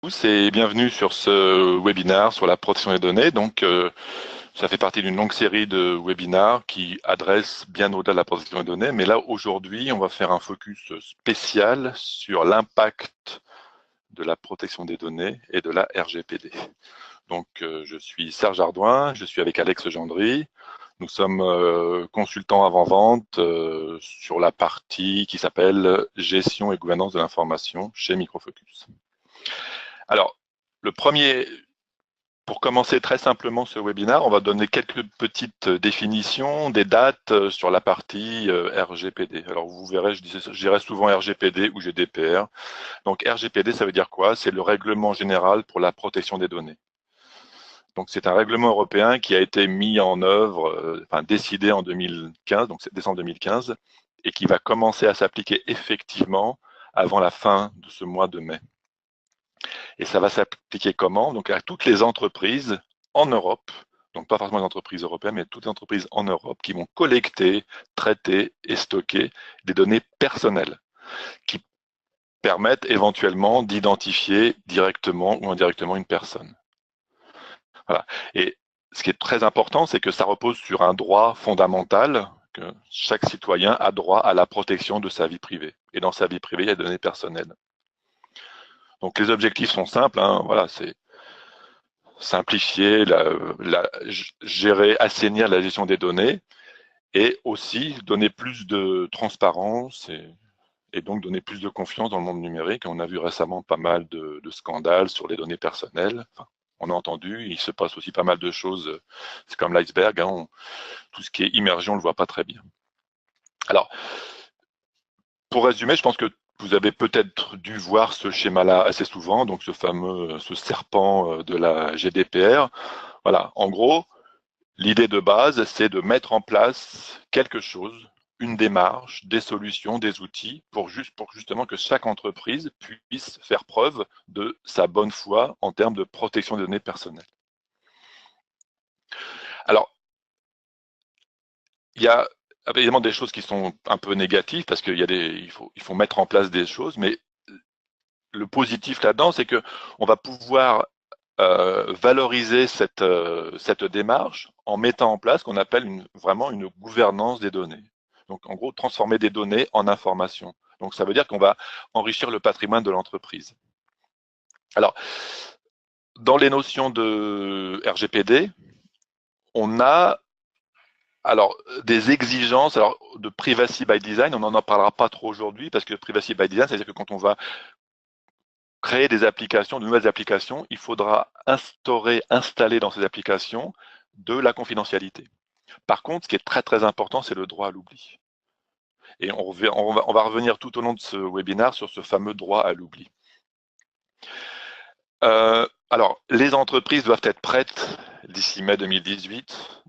Tous et bienvenue sur ce webinaire sur la protection des données. Ça fait partie d'une longue série de webinaires qui adressent bien au-delà de la protection des données. Mais là, aujourd'hui, on va faire un focus spécial sur l'impact de la protection des données et de la RGPD. Je suis Serge Ardouin, je suis avec Alex Gendry. Nous sommes consultants avant-vente sur la partie qui s'appelle gestion et gouvernance de l'information chez Microfocus. Alors, le premier, pour commencer très simplement ce webinaire, on va donner quelques petites définitions des dates sur la partie RGPD. Alors, vous verrez, je dirais souvent RGPD ou GDPR. Donc, RGPD, ça veut dire quoi? C'est le règlement général pour la protection des données. Donc, c'est un règlement européen qui a été mis en œuvre, décidé en 2015, donc c'est décembre 2015, et qui va commencer à s'appliquer effectivement avant la fin de ce mois de mai. Et ça va s'appliquer comment? Donc à toutes les entreprises en Europe, donc pas forcément les entreprises européennes, mais toutes les entreprises en Europe qui vont collecter, traiter et stocker des données personnelles qui permettent éventuellement d'identifier directement ou indirectement une personne. Voilà. Et ce qui est très important, c'est que ça repose sur un droit fondamental, que chaque citoyen a droit à la protection de sa vie privée. Et dans sa vie privée, il y a des données personnelles. Donc les objectifs sont simples, hein, voilà, c'est simplifier, gérer, assainir la gestion des données et aussi donner plus de transparence et donc donner plus de confiance dans le monde numérique. On a vu récemment pas mal de scandales sur les données personnelles. Enfin, on a entendu, il se passe aussi pas mal de choses. C'est comme l'iceberg, hein, tout ce qui est immergé, on ne le voit pas très bien. Alors, pour résumer, je pense que vous avez peut-être dû voir ce schéma-là assez souvent, donc ce serpent de la GDPR. Voilà, en gros, l'idée de base, c'est de mettre en place quelque chose, une démarche, des solutions, des outils, pour justement que chaque entreprise puisse faire preuve de sa bonne foi en termes de protection des données personnelles. Alors, il y a évidemment des choses qui sont un peu négatives parce qu'il faut mettre en place des choses, mais le positif là-dedans, c'est qu'on va pouvoir valoriser cette démarche en mettant en place ce qu'on appelle vraiment une gouvernance des données. Donc, en gros, transformer des données en informations. Donc, ça veut dire qu'on va enrichir le patrimoine de l'entreprise. Alors, dans les notions de RGPD, on a des exigences de privacy by design. On n'en parlera pas trop aujourd'hui parce que privacy by design, c'est-à-dire que quand on va créer des applications, de nouvelles applications, il faudra installer dans ces applications de la confidentialité. Par contre, ce qui est très très important, c'est le droit à l'oubli. Et on va revenir tout au long de ce webinaire sur ce fameux droit à l'oubli. Alors, les entreprises doivent être prêtes d'ici mai 2018.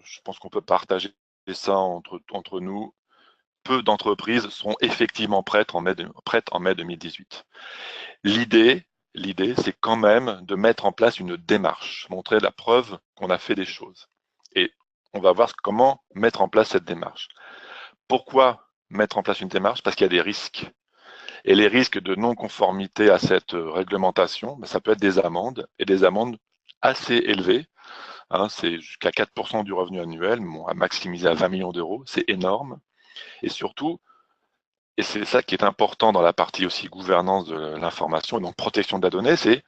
Je pense qu'on peut partager ça entre nous. Peu d'entreprises seront effectivement prêtes en mai 2018. L'idée, c'est quand même de mettre en place une démarche, montrer la preuve qu'on a fait des choses. Et on va voir comment mettre en place cette démarche. Pourquoi mettre en place une démarche? Parce qu'il y a des risques. Et les risques de non-conformité à cette réglementation, ça peut être des amendes, et des amendes assez élevées. Hein, c'est jusqu'à 4% du revenu annuel, bon, à maximiser à 20 millions d'euros, c'est énorme. Et surtout, et c'est ça qui est important dans la partie aussi gouvernance de l'information et donc protection de la donnée, c'est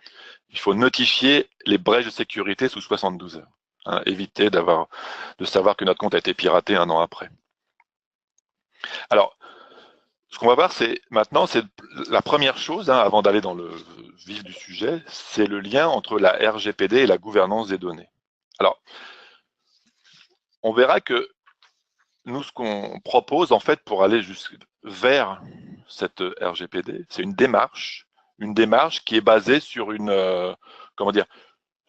il faut notifier les brèches de sécurité sous 72 heures. Hein, éviter de savoir que notre compte a été piraté un an après. Alors, ce qu'on va voir, c'est la première chose, hein, avant d'aller dans le vif du sujet, c'est le lien entre la RGPD et la gouvernance des données. Alors, on verra que nous, ce qu'on propose, en fait, pour aller vers cette RGPD, c'est une démarche qui est basée sur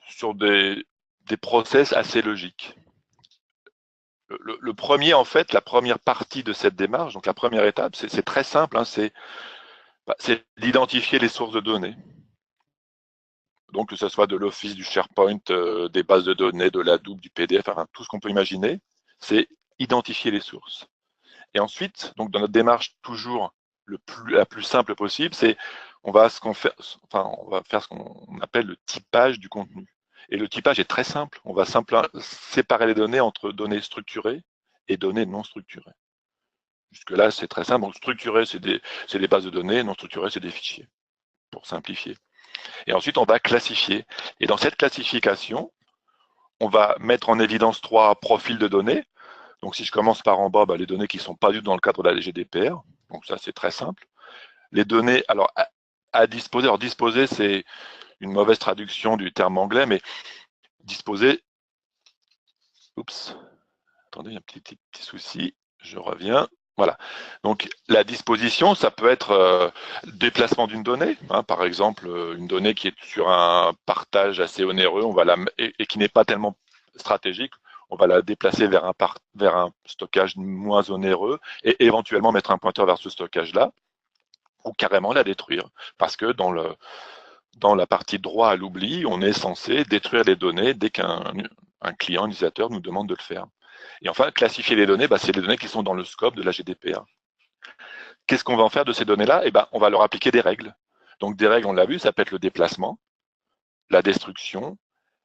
sur des process assez logiques. Le premier, en fait, la première partie de cette démarche, donc la première étape, c'est très simple, hein, c'est d'identifier les sources de données. Donc, que ce soit de l'Office, du SharePoint, des bases de données, de l'Hadoop, du PDF, enfin, tout ce qu'on peut imaginer, c'est identifier les sources. Et ensuite, donc dans notre démarche toujours la plus simple possible, c'est on va faire ce qu'on appelle le typage du contenu. Et le typage est très simple. On va simplement séparer les données entre données structurées et données non structurées. Jusque-là, c'est très simple. Donc, structuré, c'est des bases de données. Non structuré, c'est des fichiers, pour simplifier. Et ensuite, on va classifier. Et dans cette classification, on va mettre en évidence 3 profils de données. Donc, si je commence par en bas, les données qui ne sont pas du tout dans le cadre de la GDPR. Donc, ça, c'est très simple. Les données, alors, à disposer. Alors, disposer, c'est une mauvaise traduction du terme anglais, mais disposer. Oups. Attendez, il y a un petit souci. Je reviens. Voilà. Donc, la disposition, ça peut être déplacement d'une donnée. Par exemple, une donnée qui est sur un partage assez onéreux, et qui n'est pas tellement stratégique, on va la déplacer vers un stockage moins onéreux et éventuellement mettre un pointeur vers ce stockage-là ou carrément la détruire. Parce que dans la partie droit à l'oubli, on est censé détruire les données dès qu'un client, un utilisateur nous demande de le faire. Et enfin, classifier les données, c'est les données qui sont dans le scope de la GDPR. Qu'est-ce qu'on va en faire de ces données-là? On va leur appliquer des règles. Donc des règles, on l'a vu, ça peut être le déplacement, la destruction,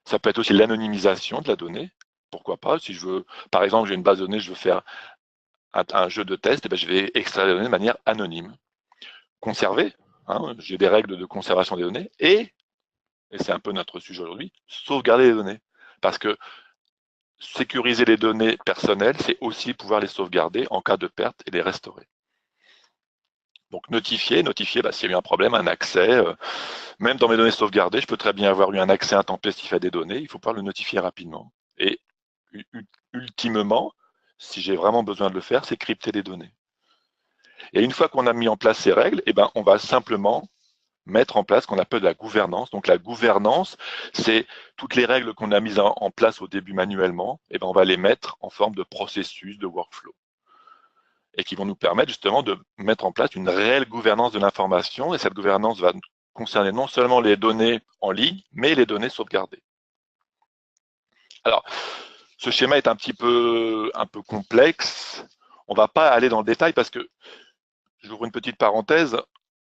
ça peut être aussi l'anonymisation de la donnée. Pourquoi pas? Si je veux, par exemple, j'ai une base de données, je veux faire un jeu de test, je vais extraire les données de manière anonyme. Conserver, j'ai des règles de conservation des données, et c'est un peu notre sujet aujourd'hui, sauvegarder les données. Parce que sécuriser les données personnelles, c'est aussi pouvoir les sauvegarder en cas de perte et les restaurer. Donc notifier s'il y a eu un problème, un accès. Même dans mes données sauvegardées, je peux très bien avoir eu un accès intempestif à des données, il faut pouvoir le notifier rapidement. Et ultimement, si j'ai vraiment besoin de le faire, c'est crypter les données. Et une fois qu'on a mis en place ces règles, on va simplement mettre en place ce qu'on appelle la gouvernance. Donc la gouvernance, c'est toutes les règles qu'on a mises en place au début manuellement, on va les mettre en forme de processus, de workflow. Et qui vont nous permettre justement de mettre en place une réelle gouvernance de l'information. Et cette gouvernance va concerner non seulement les données en ligne, mais les données sauvegardées. Alors, ce schéma est un peu complexe. On ne va pas aller dans le détail parce que, j'ouvre une petite parenthèse,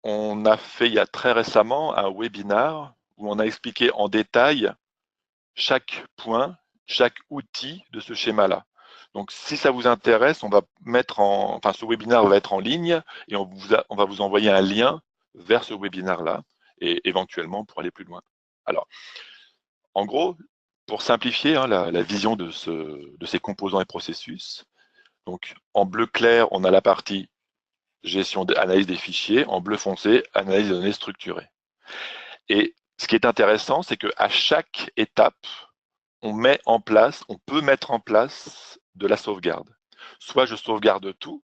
on a fait il y a très récemment un webinar où on a expliqué en détail chaque point, chaque outil de ce schéma-là. Donc, si ça vous intéresse, ce webinaire va être en ligne et on va vous envoyer un lien vers ce webinaire-là et éventuellement pour aller plus loin. Alors, en gros, pour simplifier la vision de ces composants et processus, donc en bleu clair, on a la partie gestion d'analyse des fichiers, en bleu foncé, analyse des données structurées. Et ce qui est intéressant, c'est qu'à chaque étape, on peut mettre en place de la sauvegarde. Soit je sauvegarde tout,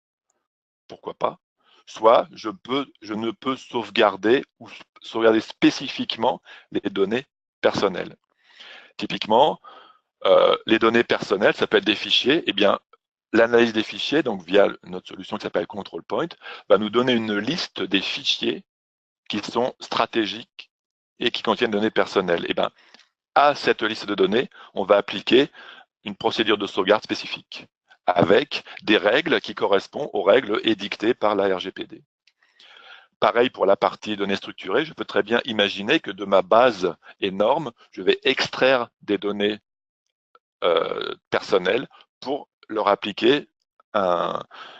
pourquoi pas, soit je ne peux sauvegarder ou sauvegarder spécifiquement les données personnelles. Typiquement, les données personnelles, ça peut être des fichiers, l'analyse des fichiers, donc via notre solution qui s'appelle Control Point, va nous donner une liste des fichiers qui sont stratégiques et qui contiennent des données personnelles. À cette liste de données, on va appliquer une procédure de sauvegarde spécifique avec des règles qui correspondent aux règles édictées par la RGPD. Pareil pour la partie données structurées, je peux très bien imaginer que de ma base énorme, je vais extraire des données personnelles pour leur appliquer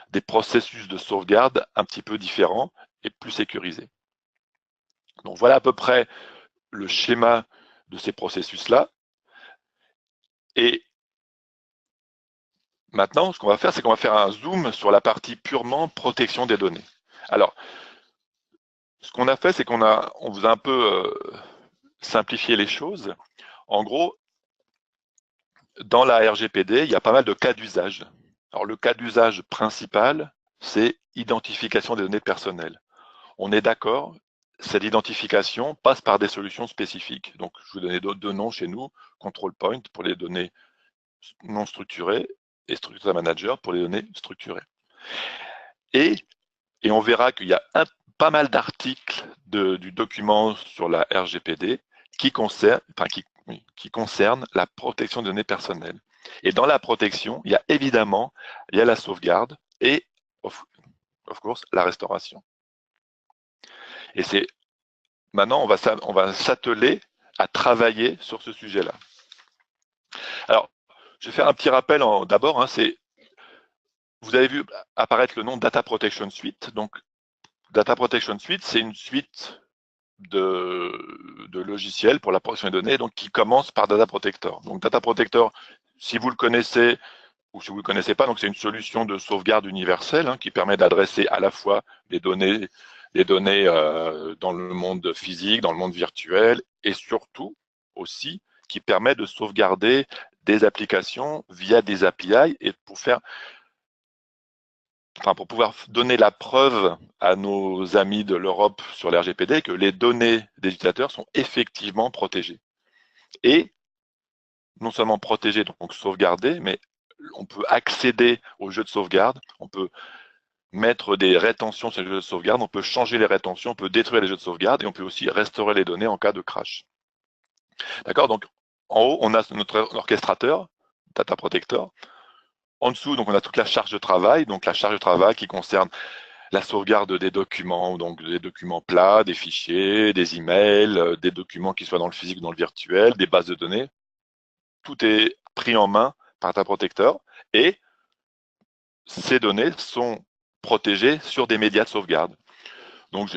des processus de sauvegarde un petit peu différents et plus sécurisés. Donc voilà à peu près le schéma de ces processus-là. Et maintenant, ce qu'on va faire, c'est qu'on va faire un zoom sur la partie purement protection des données. Alors, ce qu'on a fait, c'est qu'on vous a un peu simplifié les choses. En gros, dans la RGPD, il y a pas mal de cas d'usage. Alors, le cas d'usage principal, c'est identification des données personnelles. On est d'accord, cette identification passe par des solutions spécifiques. Donc, je vais vous donner deux noms chez nous, Control Point pour les données non structurées et Structure Manager pour les données structurées. Et on verra qu'il y a pas mal d'articles du document sur la RGPD qui concernent la protection des données personnelles. Et dans la protection, il y a la sauvegarde et, of course, la restauration. Et c'est maintenant, on va s'atteler à travailler sur ce sujet-là. Alors, je vais faire un petit rappel d'abord, c'est vous avez vu apparaître le nom Data Protection Suite. Donc, Data Protection Suite, c'est une suite de logiciels pour la protection des données, donc qui commence par Data Protector. Donc, Data Protector, si vous le connaissez ou si vous ne le connaissez pas, donc c'est une solution de sauvegarde universelle qui permet d'adresser à la fois les données dans le monde physique, dans le monde virtuel, et surtout aussi qui permet de sauvegarder des applications via des API et pour pouvoir donner la preuve à nos amis de l'Europe sur l'RGPD que les données des utilisateurs sont effectivement protégées. Et non seulement protégées, donc sauvegardées, mais on peut accéder aux jeux de sauvegarde, on peut mettre des rétentions sur les jeux de sauvegarde, on peut changer les rétentions, on peut détruire les jeux de sauvegarde et on peut aussi restaurer les données en cas de crash. D'accord? Donc, en haut, on a notre orchestrateur, Data Protector. En dessous, donc, on a toute la charge de travail, donc la charge de travail qui concerne la sauvegarde des documents, donc des documents plats, des fichiers, des emails, des documents qui soient dans le physique ou dans le virtuel, des bases de données. Tout est pris en main par Data Protector et ces données sont protégées sur des médias de sauvegarde. Donc,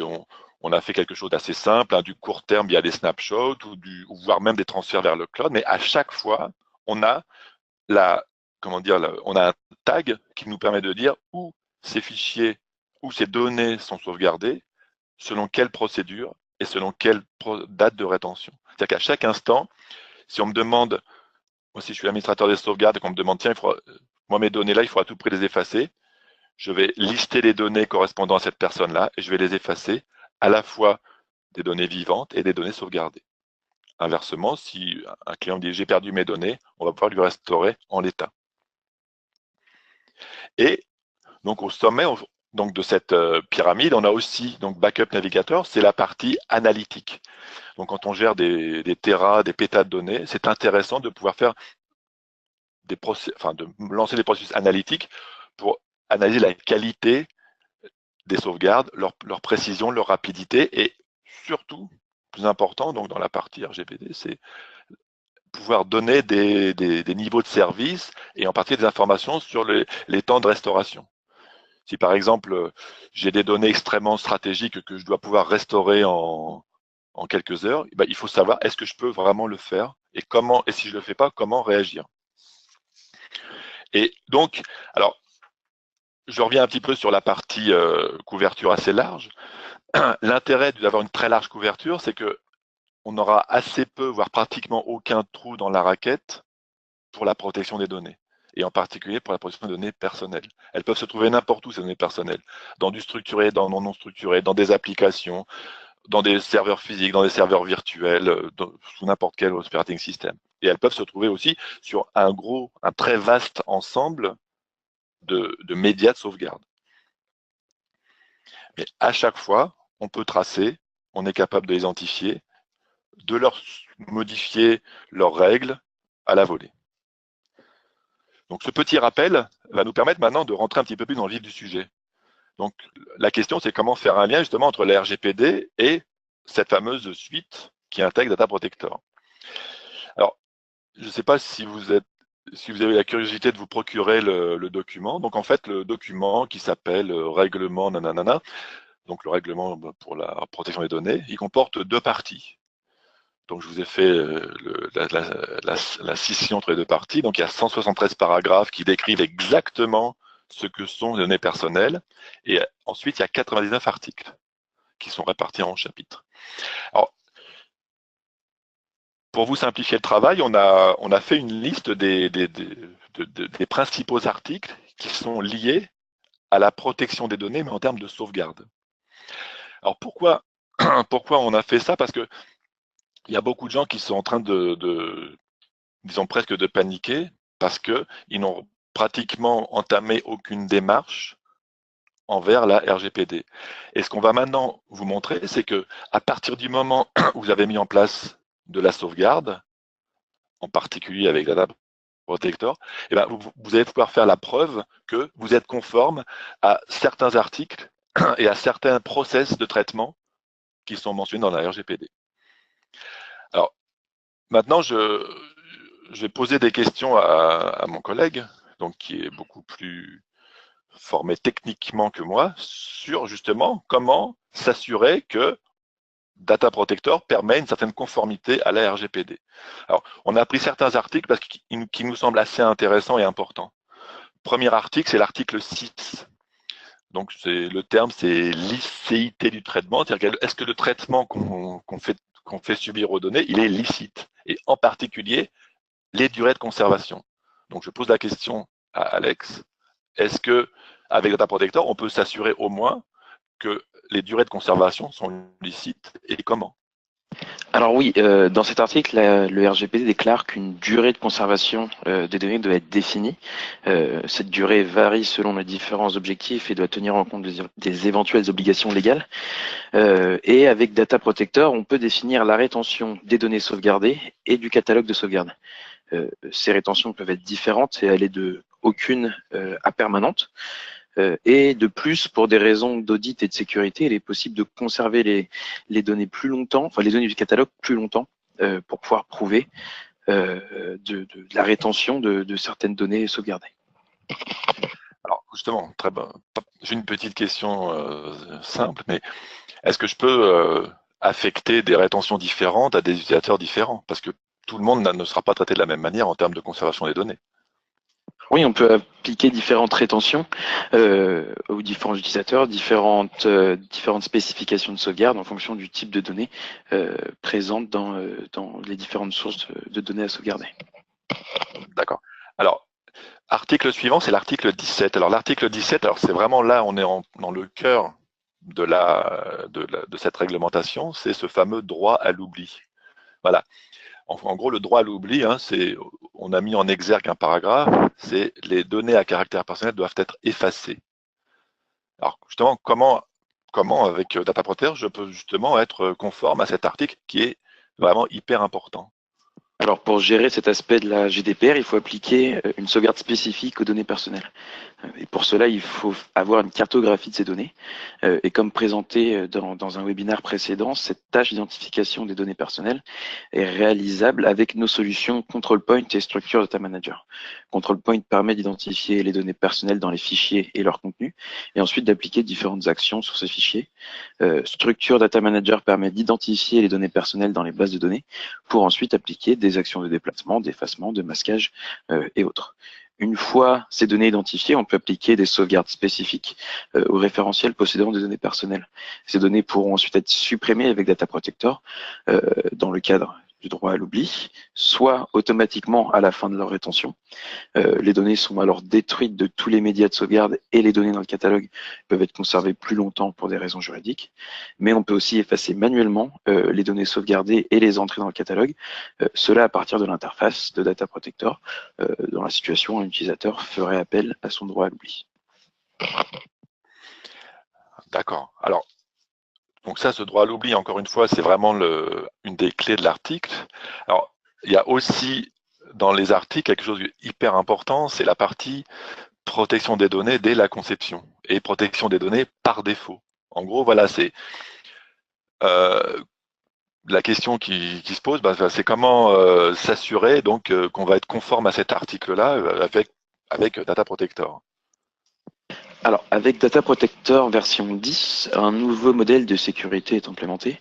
on a fait quelque chose d'assez simple, du court terme via des snapshots ou voire même des transferts vers le cloud, mais à chaque fois, on a on a un tag qui nous permet de dire où ces fichiers, où ces données sont sauvegardées, selon quelle procédure et selon quelle date de rétention. C'est-à-dire qu'à chaque instant, si on me demande, moi si je suis administrateur des sauvegardes et qu'on me demande, tiens, moi mes données là, il faut à tout prix les effacer, je vais lister les données correspondant à cette personne-là et je vais les effacer, à la fois des données vivantes et des données sauvegardées. Inversement, si un client me dit j'ai perdu mes données, on va pouvoir lui restaurer en l'état. Et donc au sommet donc de cette pyramide, on a aussi donc Backup Navigator, c'est la partie analytique. Donc quand on gère des terras, des pétas de données, c'est intéressant de pouvoir faire de lancer des processus analytiques pour analyser la qualité des sauvegardes, leur précision, leur rapidité et surtout, plus important, donc dans la partie RGPD, c'est pouvoir donner des niveaux de service et en particulier des informations sur les temps de restauration. Si par exemple, j'ai des données extrêmement stratégiques que je dois pouvoir restaurer en quelques heures, il faut savoir est-ce que je peux vraiment le faire et comment, et si je ne le fais pas, comment réagir. Et donc, alors, je reviens un petit peu sur la partie couverture assez large. L'intérêt d'avoir une très large couverture, c'est que on aura assez peu, voire pratiquement aucun trou dans la raquette pour la protection des données, et en particulier pour la protection des données personnelles. Elles peuvent se trouver n'importe où, ces données personnelles, dans du structuré, dans non structuré, dans des applications, dans des serveurs physiques, dans des serveurs virtuels, sous n'importe quel operating system. Et elles peuvent se trouver aussi sur un très vaste ensemble de médias de sauvegarde. Mais à chaque fois, on peut tracer, on est capable de les identifier, de leur modifier leurs règles à la volée. Donc ce petit rappel va nous permettre maintenant de rentrer un petit peu plus dans le vif du sujet. Donc la question, c'est comment faire un lien justement entre la RGPD et cette fameuse suite qui intègre Data Protector. Alors, je ne sais pas si vous avez la curiosité de vous procurer le document. Donc en fait, le document qui s'appelle règlement nanana, donc le règlement pour la protection des données, il comporte deux parties. Donc je vous ai fait la scission entre les deux parties. Donc il y a 173 paragraphes qui décrivent exactement ce que sont les données personnelles. Et ensuite, il y a 99 articles qui sont répartis en chapitres. Alors, pour vous simplifier le travail, on a fait une liste des principaux articles qui sont liés à la protection des données, mais en termes de sauvegarde. Alors pourquoi on a fait ça? Parce que il y a beaucoup de gens qui sont en train disons presque de paniquer parce qu'ils n'ont pratiquement entamé aucune démarche envers la RGPD. Et ce qu'on va maintenant vous montrer, c'est que à partir du moment où vous avez mis en place de la sauvegarde, en particulier avec Data Protector, eh ben vous allez pouvoir faire la preuve que vous êtes conforme à certains articles et à certains process de traitement qui sont mentionnés dans la RGPD. Alors, maintenant, je vais poser des questions à mon collègue, donc qui est beaucoup plus formé techniquement que moi, sur justement comment s'assurer que Data Protector permet une certaine conformité à la RGPD. Alors, on a pris certains articles parce qui nous semblent assez intéressants et importants. Premier article, c'est l'article 6. Donc, le terme, c'est licéité du traitement. C'est-à-dire, est-ce que le traitement qu'on fait subir aux données, il est licite? Et en particulier, les durées de conservation. Donc, je pose la question à Alex. Est-ce que, avec Data Protector, on peut s'assurer au moins que les durées de conservation sont licites et comment? Alors oui, dans cet article, le RGPD déclare qu'une durée de conservation des données doit être définie. Cette durée varie selon les différents objectifs et doit tenir en compte des éventuelles obligations légales. Et avec Data Protector, on peut définir la rétention des données sauvegardées et du catalogue de sauvegarde. Ces rétentions peuvent être différentes et aller de aucune à permanente. Et de plus, pour des raisons d'audit et de sécurité, il est possible de conserver les données plus longtemps, enfin les données du catalogue plus longtemps, pour pouvoir prouver de la rétention de certaines données sauvegardées. Alors justement, très bon. J'ai une petite question simple, mais est-ce que je peux affecter des rétentions différentes à des utilisateurs différents? Parce que tout le monde ne sera pas traité de la même manière en termes de conservation des données. Oui, on peut appliquer différentes rétentions aux différents utilisateurs, différentes spécifications de sauvegarde en fonction du type de données présentes dans les différentes sources de données à sauvegarder. D'accord. Alors, article suivant, c'est l'article 17. Alors, l'article 17, c'est vraiment là, on est dans le cœur de cette réglementation, c'est ce fameux droit à l'oubli. Voilà. En gros, le droit à l'oubli, on a mis en exergue un paragraphe, c'est les données à caractère personnel doivent être effacées. Alors, justement, comment avec Data Protector, je peux justement être conforme à cet article qui est vraiment hyper important? Alors, pour gérer cet aspect de la GDPR, il faut appliquer une sauvegarde spécifique aux données personnelles. Et pour cela, il faut avoir une cartographie de ces données. Et comme présenté dans un webinaire précédent, cette tâche d'identification des données personnelles est réalisable avec nos solutions Control Point et Structure Data Manager. Control Point permet d'identifier les données personnelles dans les fichiers et leur contenu, et ensuite d'appliquer différentes actions sur ces fichiers. Structure Data Manager permet d'identifier les données personnelles dans les bases de données pour ensuite appliquer des actions de déplacement, d'effacement, de masquage et autres. Une fois ces données identifiées, on peut appliquer des sauvegardes spécifiques au référentiel possédant des données personnelles. Ces données pourront ensuite être supprimées avec Data Protector dans le cadre du droit à l'oubli, soit automatiquement à la fin de leur rétention. Les données sont alors détruites de tous les médias de sauvegarde et les données dans le catalogue peuvent être conservées plus longtemps pour des raisons juridiques. Mais on peut aussi effacer manuellement les données sauvegardées et les entrer dans le catalogue, cela à partir de l'interface de Data Protector, dans la situation où un utilisateur ferait appel à son droit à l'oubli. D'accord. Alors, donc ça, ce droit à l'oubli, encore une fois, c'est vraiment une des clés de l'article. Alors, il y a aussi dans les articles quelque chose d'hyper important, c'est la partie protection des données dès la conception et protection des données par défaut. En gros, voilà, c'est la question qui se pose, c'est comment s'assurer donc qu'on va être conforme à cet article-là avec Data Protector. Alors, avec Data Protector version 10, un nouveau modèle de sécurité est implémenté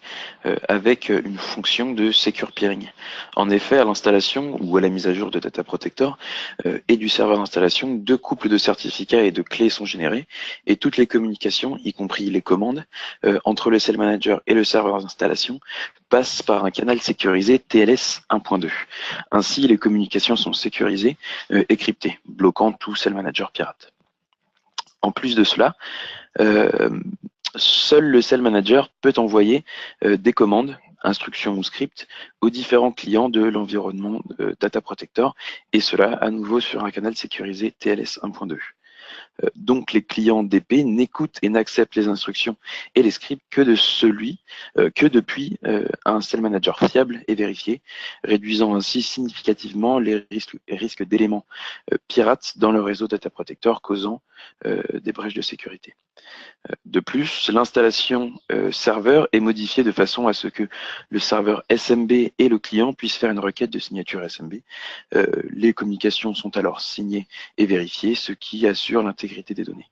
avec une fonction de Secure Peering. En effet, à l'installation ou à la mise à jour de Data Protector et du serveur d'installation, deux couples de certificats et de clés sont générés et toutes les communications, y compris les commandes, entre le Cell Manager et le serveur d'installation passent par un canal sécurisé TLS 1.2. Ainsi, les communications sont sécurisées et cryptées, bloquant tout Cell Manager pirate. En plus de cela, seul le Cell Manager peut envoyer des commandes, instructions ou scripts aux différents clients de l'environnement Data Protector, et cela à nouveau sur un canal sécurisé TLS 1.2. Donc les clients DP n'écoutent et n'acceptent les instructions et les scripts que depuis un cell manager fiable et vérifié, réduisant ainsi significativement les risques d'éléments pirates dans le réseau Data Protector, causant des brèches de sécurité. De plus, l'installation serveur est modifiée de façon à ce que le serveur SMB et le client puissent faire une requête de signature SMB. Les communications sont alors signées et vérifiées, ce qui assure l'intégrité des données.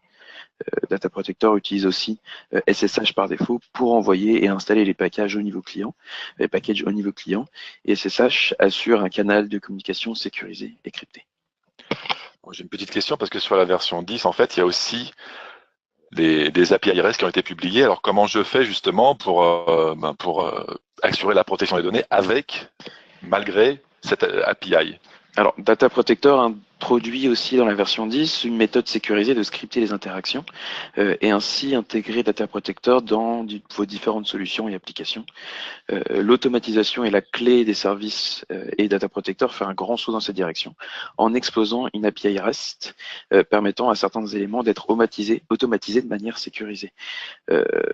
Data Protector utilise aussi SSH par défaut pour envoyer et installer les packages au niveau client, et SSH assure un canal de communication sécurisé et crypté. J'ai une petite question parce que sur la version 10, en fait, il y a aussi des API REST qui ont été publiés. Alors, comment je fais justement pour assurer la protection des données malgré cette API? Alors, Data Protector introduit aussi dans la version 10 une méthode sécurisée de scripter les interactions et ainsi intégrer Data Protector dans vos différentes solutions et applications. L'automatisation est la clé des services et Data Protector fait un grand saut dans cette direction en exposant une API REST permettant à certains éléments d'être automatisés de manière sécurisée.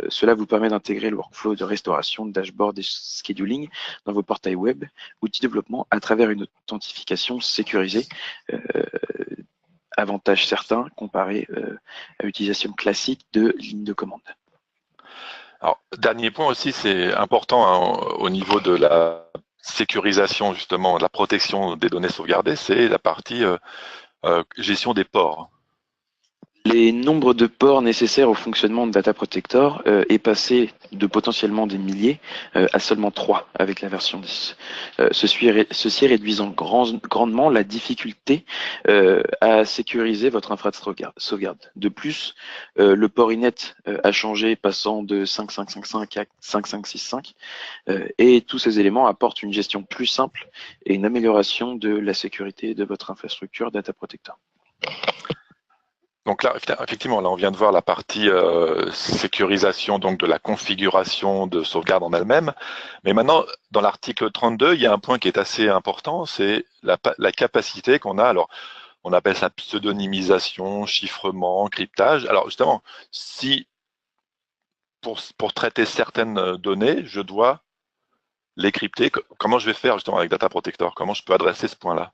Cela vous permet d'intégrer le workflow de restauration, de dashboard et scheduling dans vos portails web, outils de développement à travers une authentification sécurisée. Avantage certain comparé à l'utilisation classique de ligne de commande. Alors, dernier point aussi, c'est important au niveau de la sécurisation, justement, de la protection des données sauvegardées, c'est la partie gestion des ports. Les nombres de ports nécessaires au fonctionnement de Data Protector est passé de potentiellement des milliers à seulement 3 avec la version 10. Ceci réduisant grandement la difficulté à sécuriser votre infrastructure sauvegarde. De plus, le port inet a changé, passant de 5555 à 5565 et tous ces éléments apportent une gestion plus simple et une amélioration de la sécurité de votre infrastructure Data Protector. Donc là, effectivement, là, on vient de voir la partie sécurisation donc de la configuration de sauvegarde en elle-même. Mais maintenant, dans l'article 32, il y a un point qui est assez important, c'est la capacité qu'on a. Alors, on appelle ça pseudonymisation, chiffrement, cryptage. Alors, justement, si pour traiter certaines données, je dois les crypter, comment je vais faire justement avec Data Protector? Comment je peux adresser ce point-là?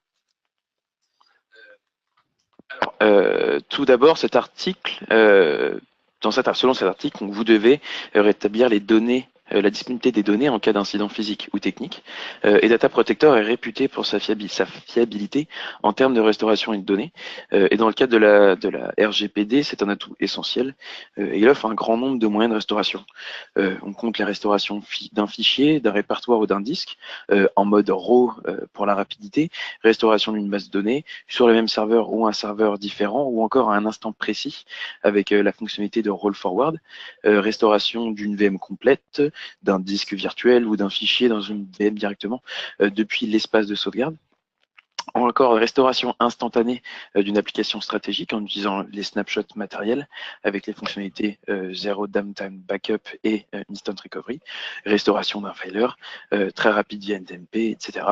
Tout d'abord, cet article, selon cet article, vous devez rétablir les données, la disponibilité des données en cas d'incident physique ou technique. Et Data Protector est réputé pour sa fiabilité en termes de restauration et de données. Et dans le cadre de la RGPD, c'est un atout essentiel. Et il offre un grand nombre de moyens de restauration. On compte les restaurations d'un fichier, d'un répertoire ou d'un disque, en mode RAW pour la rapidité, restauration d'une base de données sur le même serveur ou un serveur différent, ou encore à un instant précis avec la fonctionnalité de roll forward, restauration d'une VM complète, d'un disque virtuel ou d'un fichier dans une VM directement depuis l'espace de sauvegarde. Encore restauration instantanée d'une application stratégique en utilisant les snapshots matériels avec les fonctionnalités Zero Downtime Backup et Instant Recovery, restauration d'un filer très rapide via NTMP, etc.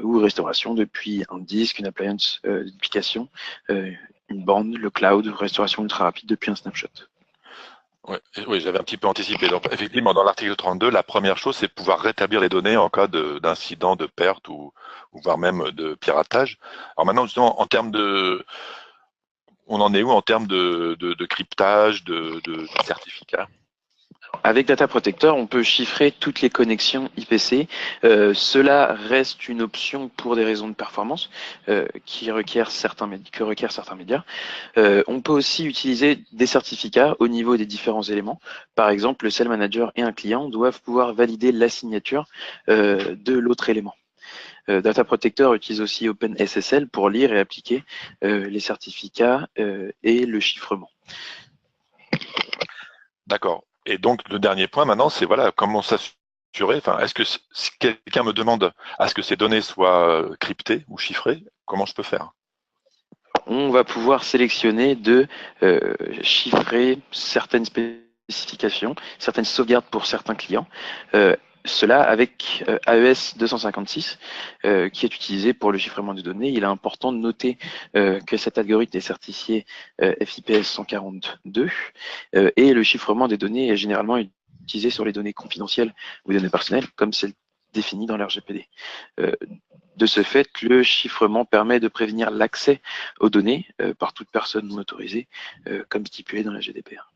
Ou restauration depuis un disque, une appliance d'application, une borne, le cloud, restauration ultra rapide depuis un snapshot. Oui, j'avais un petit peu anticipé. Donc, effectivement, dans l'article 32, la première chose, c'est pouvoir rétablir les données en cas d'incident, de perte ou voire même de piratage. Alors maintenant, justement, on en est où en termes de cryptage, de certificats? Avec Data Protector, on peut chiffrer toutes les connexions IPC. Cela reste une option pour des raisons de performance que requièrent certains médias. On peut aussi utiliser des certificats au niveau des différents éléments. Par exemple, le Cell Manager et un client doivent pouvoir valider la signature de l'autre élément. Data Protector utilise aussi OpenSSL pour lire et appliquer les certificats et le chiffrement. D'accord. Et donc, le dernier point maintenant, c'est voilà, comment s'assurer, enfin, est-ce que si quelqu'un me demande à ce que ces données soient cryptées ou chiffrées, comment je peux faire? On va pouvoir sélectionner de chiffrer certaines spécifications, certaines sauvegardes pour certains clients, cela avec AES 256 qui est utilisé pour le chiffrement des données. Il est important de noter que cet algorithme est certifié FIPS 142 et le chiffrement des données est généralement utilisé sur les données confidentielles ou les données personnelles comme celles définies dans l'RGPD. De ce fait, le chiffrement permet de prévenir l'accès aux données par toute personne non autorisée comme stipulé dans la GDPR.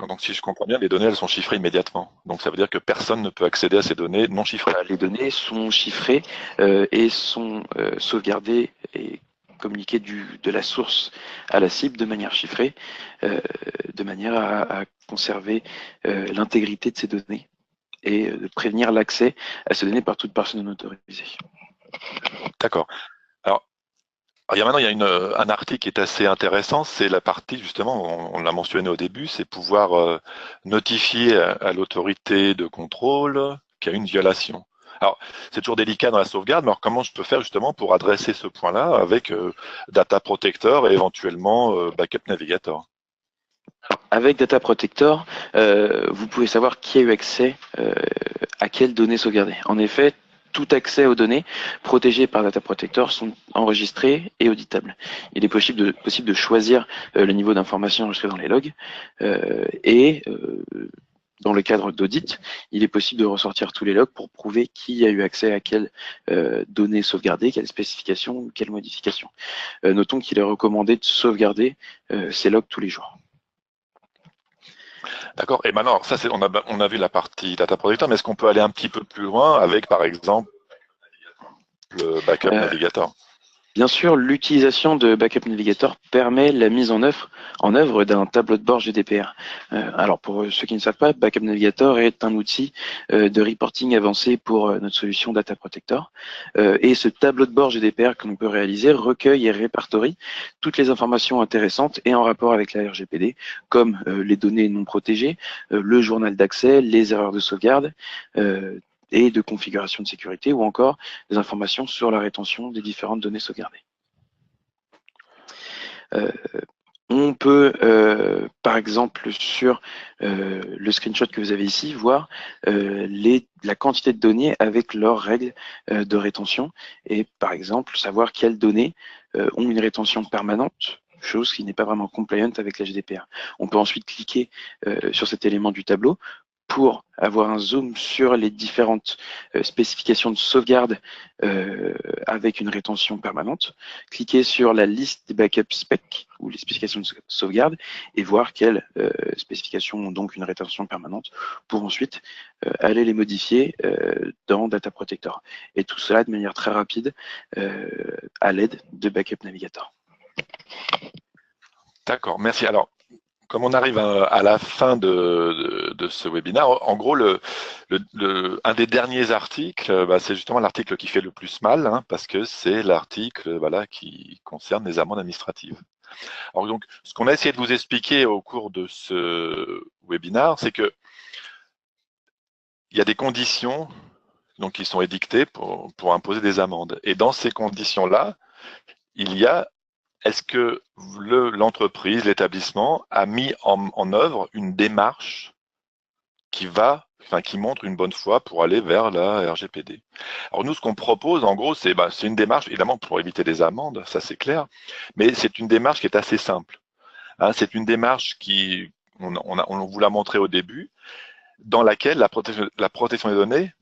Donc, si je comprends bien, les données, elles sont chiffrées immédiatement. Donc, ça veut dire que personne ne peut accéder à ces données non chiffrées. Voilà, les données sont chiffrées et sont sauvegardées et communiquées de la source à la cible de manière chiffrée, de manière à conserver l'intégrité de ces données et de prévenir l'accès à ces données par toute personne non autorisée. D'accord. Alors, maintenant, il y a un article qui est assez intéressant, c'est la partie, justement, on l'a mentionné au début, c'est pouvoir notifier à l'autorité de contrôle qu'il y a une violation. Alors, c'est toujours délicat dans la sauvegarde, mais alors comment je peux faire justement pour adresser ce point-là avec Data Protector et éventuellement Backup Navigator? Avec Data Protector, vous pouvez savoir qui a eu accès à quelles données sauvegardées. En effet, tout accès aux données protégées par Data Protector sont enregistrées et auditables. Il est possible de choisir le niveau d'information enregistré dans les logs et dans le cadre d'audit, il est possible de ressortir tous les logs pour prouver qui a eu accès à quelles données sauvegardées, quelles spécifications ou quelles modifications. Notons qu'il est recommandé de sauvegarder ces logs tous les jours. D'accord. Et maintenant, ça, on a vu la partie Data Protector, mais est-ce qu'on peut aller un petit peu plus loin avec, par exemple, le Backup Navigator? Bien sûr, l'utilisation de Backup Navigator permet la mise en œuvre d'un tableau de bord GDPR. Alors pour ceux qui ne savent pas, Backup Navigator est un outil de reporting avancé pour notre solution Data Protector. Et ce tableau de bord GDPR que l'on peut réaliser recueille et répertorie toutes les informations intéressantes et en rapport avec la RGPD, comme les données non protégées, le journal d'accès, les erreurs de sauvegarde, et de configuration de sécurité, ou encore des informations sur la rétention des différentes données sauvegardées. On peut, par exemple, sur le screenshot que vous avez ici, voir la quantité de données avec leurs règles de rétention et, par exemple, savoir quelles données ont une rétention permanente, chose qui n'est pas vraiment compliant avec la GDPR. On peut ensuite cliquer sur cet élément du tableau pour avoir un zoom sur les différentes spécifications de sauvegarde avec une rétention permanente, cliquer sur la liste des backup specs ou les spécifications de sauvegarde et voir quelles spécifications ont donc une rétention permanente pour ensuite aller les modifier dans Data Protector. Et tout cela de manière très rapide à l'aide de Backup Navigator. D'accord, merci. Alors, comme on arrive à la fin de ce webinaire, en gros, un des derniers articles, c'est justement l'article qui fait le plus mal, hein, parce que c'est l'article qui concerne les amendes administratives. Alors donc, ce qu'on a essayé de vous expliquer au cours de ce webinaire, c'est que il y a des conditions donc, qui sont édictées pour imposer des amendes. Et dans ces conditions-là, il y a est-ce que l'entreprise, l'établissement a mis en œuvre une démarche qui montre une bonne foi pour aller vers la RGPD? Alors nous, ce qu'on propose, en gros, c'est une démarche, évidemment, pour éviter des amendes, ça c'est clair, mais c'est une démarche qui est assez simple. Hein, c'est une démarche on vous l'a montré au début, dans laquelle la protection des données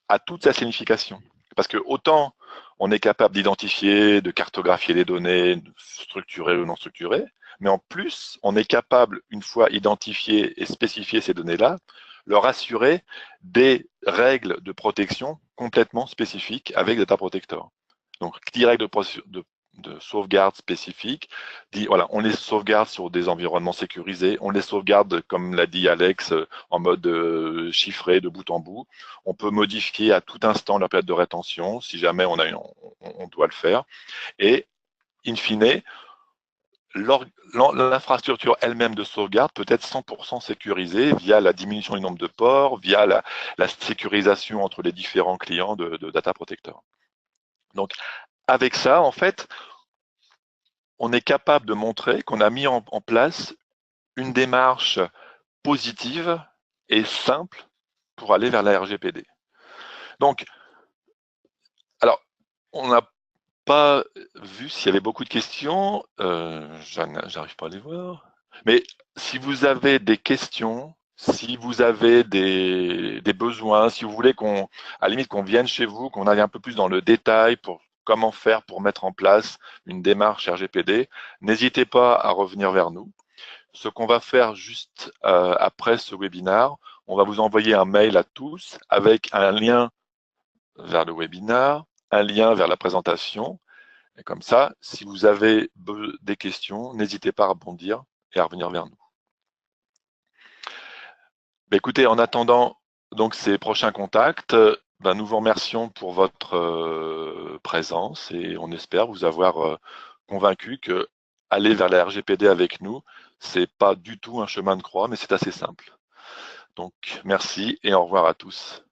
a toute sa signification. Parce que autant on est capable d'identifier, de cartographier les données structurées ou non structurées, mais en plus, on est capable, une fois identifié et spécifié ces données-là, leur assurer des règles de protection complètement spécifiques avec Data Protector. Donc, qui dit règles de sauvegarde spécifiques, voilà, on les sauvegarde sur des environnements sécurisés, on les sauvegarde, comme l'a dit Alex, en mode chiffré de bout en bout. On peut modifier à tout instant leur période de rétention, si jamais on doit le faire. Et, in fine, l'infrastructure elle-même de sauvegarde peut être 100% sécurisée via la diminution du nombre de ports, via la sécurisation entre les différents clients de Data Protector. Donc, avec ça, en fait, on est capable de montrer qu'on a mis en place une démarche positive et simple pour aller vers la RGPD. Donc, alors, on n'a pas vu s'il y avait beaucoup de questions, j'arrive pas à les voir, mais si vous avez des questions, si vous avez des besoins, si vous voulez à la limite qu'on vienne chez vous, qu'on aille un peu plus dans le détail pour comment faire pour mettre en place une démarche RGPD, n'hésitez pas à revenir vers nous. Ce qu'on va faire juste après ce webinaire, on va vous envoyer un mail à tous avec un lien vers le webinaire, un lien vers la présentation. Et comme ça, si vous avez des questions, n'hésitez pas à rebondir et à revenir vers nous. Écoutez, en attendant donc ces prochains contacts, nous vous remercions pour votre présence et on espère vous avoir convaincu que aller vers la RGPD avec nous, c'est pas du tout un chemin de croix, mais c'est assez simple. Donc, merci et au revoir à tous.